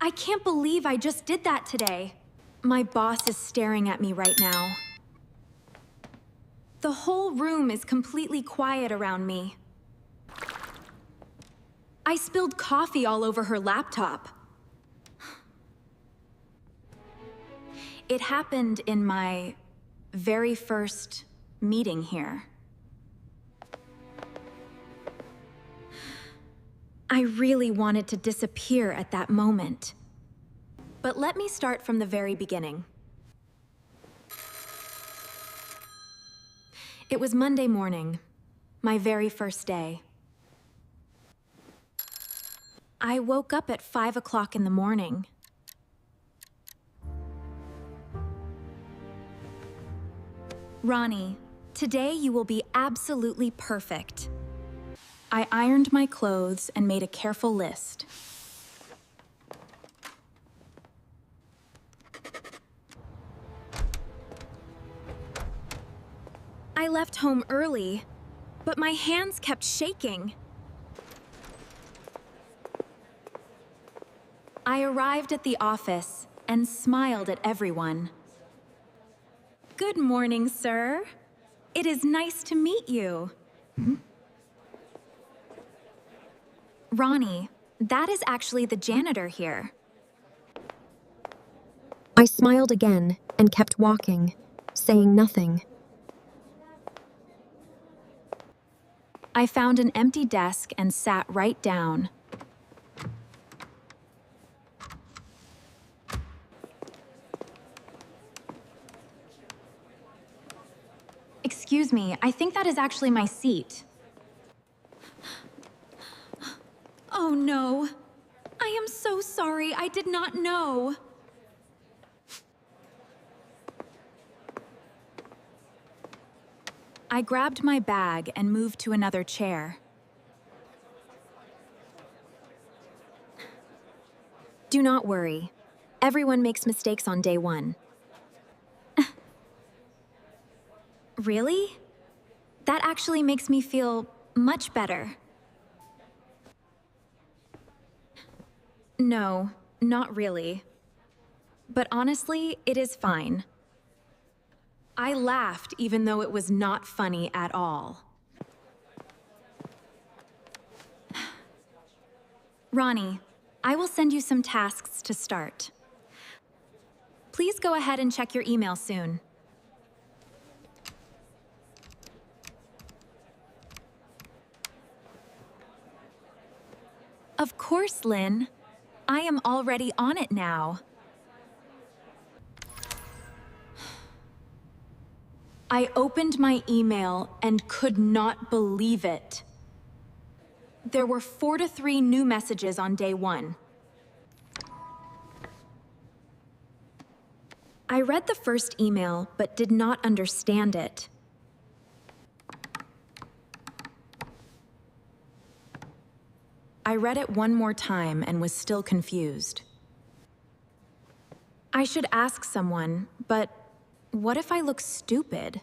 I can't believe I just did that today. My boss is staring at me right now. The whole room is completely quiet around me. I spilled coffee all over her laptop. It happened in my very first meeting here. I really wanted to disappear at that moment. But let me start from the very beginning. It was Monday morning, my very first day. I woke up at 5 o'clock in the morning. Ronnie, today you will be absolutely perfect. I ironed my clothes and made a careful list. I left home early, but my hands kept shaking. I arrived at the office and smiled at everyone. Good morning, sir. It is nice to meet you. Ronnie, that is actually the janitor here. I smiled again and kept walking, saying nothing. I found an empty desk and sat right down. Excuse me, I think that is actually my seat. Oh no. I am so sorry, I did not know. I grabbed my bag and moved to another chair. Do not worry. Everyone makes mistakes on day one. Really? That actually makes me feel much better. No, not really. But honestly, it is fine. I laughed even though it was not funny at all. Ronnie, I will send you some tasks to start. Please go ahead and check your email soon. Of course, Lynn. I am already on it now. I opened my email and could not believe it. There were 4 to 3 new messages on day one. I read the first email, but did not understand it. I read it one more time and was still confused. I should ask someone, but what if I look stupid?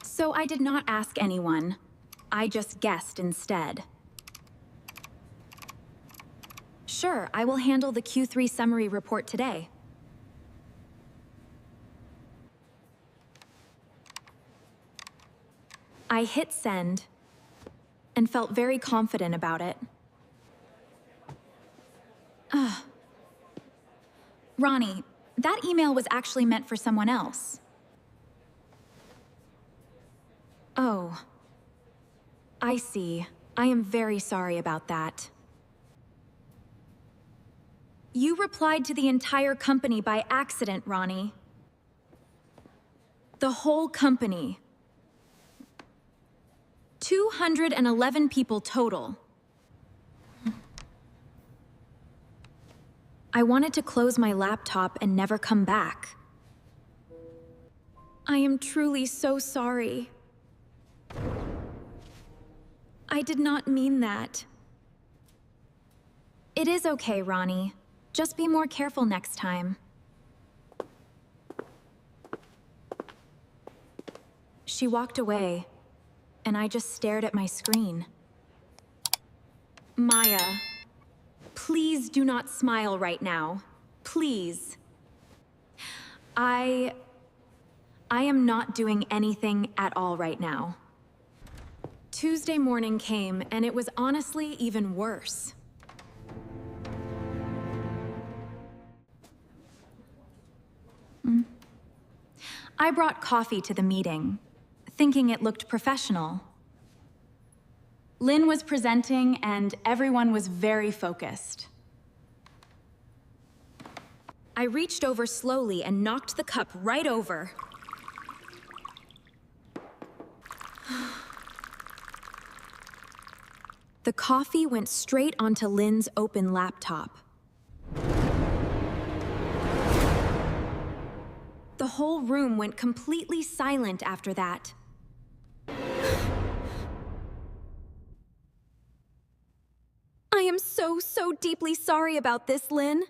So I did not ask anyone. I just guessed instead. Sure, I will handle the Q3 summary report today. I hit send and felt very confident about it. Ronnie, that email was actually meant for someone else. Oh. I see. I am very sorry about that. You replied to the entire company by accident, Ronnie. The whole company. 211 people total. I wanted to close my laptop and never come back. I am truly so sorry. I did not mean that. It is okay, Ronnie. Just be more careful next time. She walked away, and I just stared at my screen. Maya, please do not smile right now. Please. I am not doing anything at all right now. Tuesday morning came, and it was honestly even worse. I brought coffee to the meeting, thinking it looked professional. Lynn was presenting, and everyone was very focused. I reached over slowly and knocked the cup right over. The coffee went straight onto Lynn's open laptop. The whole room went completely silent after that. I am so deeply sorry about this, Lynn.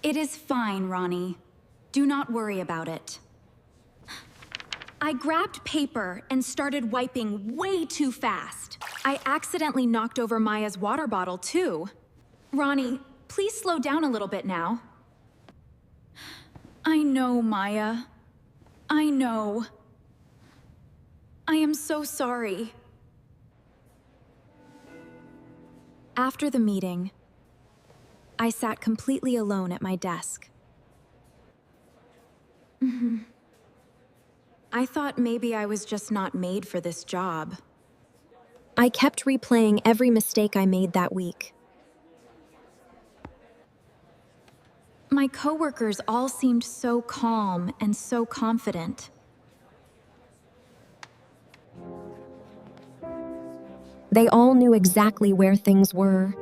It is fine, Ronnie. Do not worry about it. I grabbed paper and started wiping way too fast. I accidentally knocked over Maya's water bottle, too. Ronnie, please slow down a little bit now. I know, Maya. I know. I am so sorry. After the meeting, I sat completely alone at my desk. I thought maybe I was just not made for this job. I kept replaying every mistake I made that week. My coworkers all seemed so calm and so confident. They all knew exactly where things were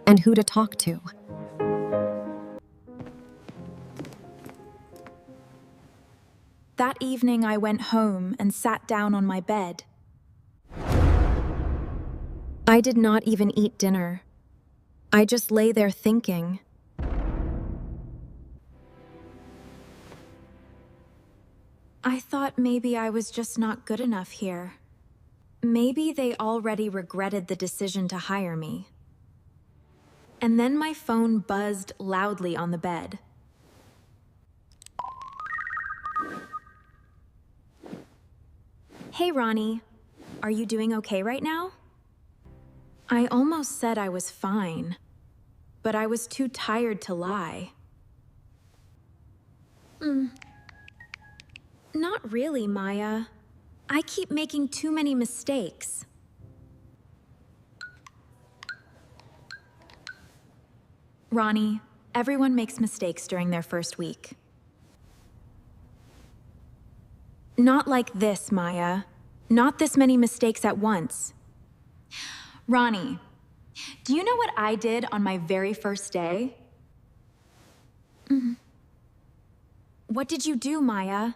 and who to talk to. That evening, I went home and sat down on my bed. I did not even eat dinner. I just lay there thinking. I thought maybe I was just not good enough here. Maybe they already regretted the decision to hire me. And then my phone buzzed loudly on the bed. Hey, Ronnie. Are you doing okay right now? I almost said I was fine, but I was too tired to lie. Not really, Maya. I keep making too many mistakes. Ronnie, everyone makes mistakes during their first week. Not like this, Maya. Not this many mistakes at once. Ronnie, do you know what I did on my very first day? What did you do, Maya?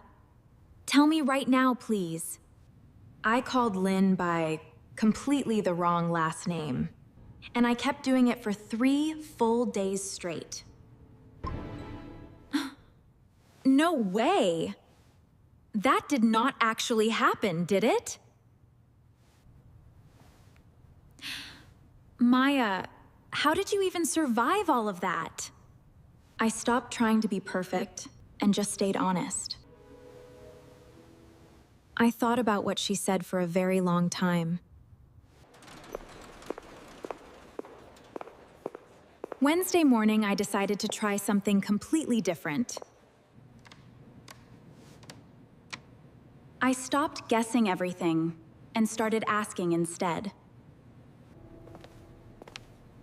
Tell me right now, please. I called Lynn by completely the wrong last name, and I kept doing it for 3 full days straight. No way! That did not actually happen, did it? Maya, how did you even survive all of that? I stopped trying to be perfect and just stayed honest. I thought about what she said for a very long time. Wednesday morning, I decided to try something completely different. I stopped guessing everything and started asking instead.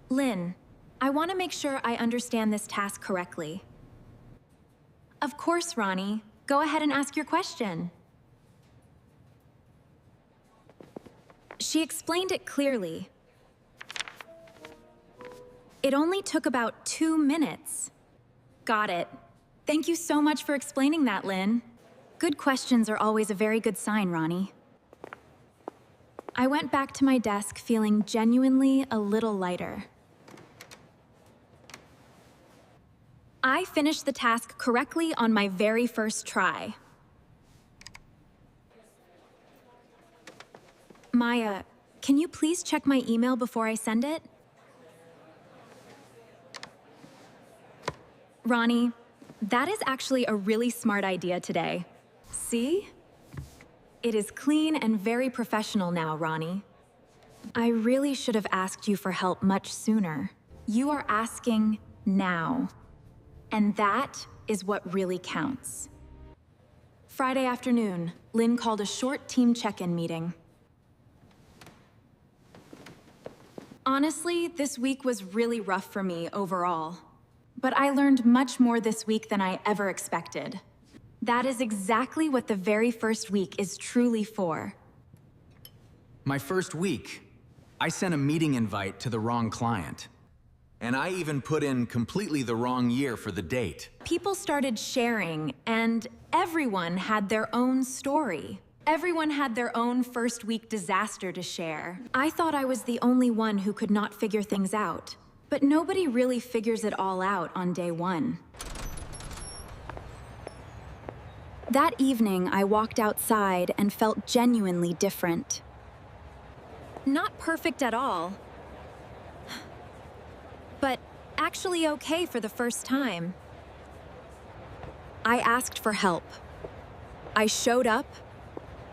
Lynn, I want to make sure I understand this task correctly. Of course, Ronnie. Go ahead and ask your question. She explained it clearly. It only took about 2 minutes. Got it. Thank you so much for explaining that, Lynn. Good questions are always a very good sign, Ronnie. I went back to my desk feeling genuinely a little lighter. I finished the task correctly on my very first try. Maya, can you please check my email before I send it? Ronnie, that is actually a really smart idea today. See? It is clean and very professional now, Ronnie. I really should have asked you for help much sooner. You are asking now. And that is what really counts. Friday afternoon, Lynn called a short team check-in meeting. Honestly, this week was really rough for me overall. But I learned much more this week than I ever expected. That is exactly what the very first week is truly for. My first week, I sent a meeting invite to the wrong client. And I even put in completely the wrong year for the date. People started sharing, and everyone had their own story. Everyone had their own first week disaster to share. I thought I was the only one who could not figure things out. But nobody really figures it all out on day one. That evening, I walked outside and felt genuinely different. Not perfect at all, but actually okay for the first time. I asked for help. I showed up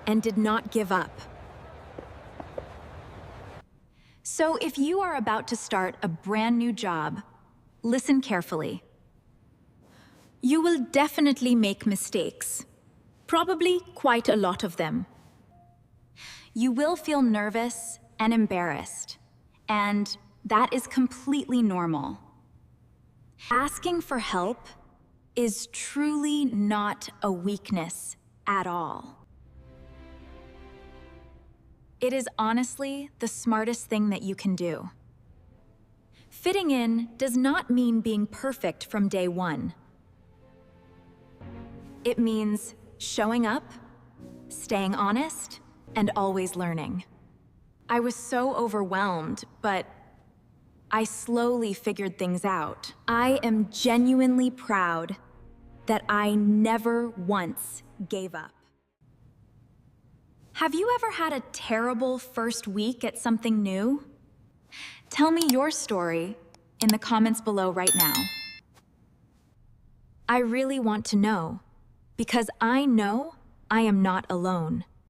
and did not give up. So if you are about to start a brand new job, listen carefully. You will definitely make mistakes, probably quite a lot of them. You will feel nervous and embarrassed, and that is completely normal. Asking for help is truly not a weakness at all. It is honestly the smartest thing that you can do. Fitting in does not mean being perfect from day one. It means showing up, staying honest, and always learning. I was so overwhelmed, but I slowly figured things out. I am genuinely proud that I never once gave up. Have you ever had a terrible first week at something new? Tell me your story in the comments below right now. I really want to know, because I know I am not alone.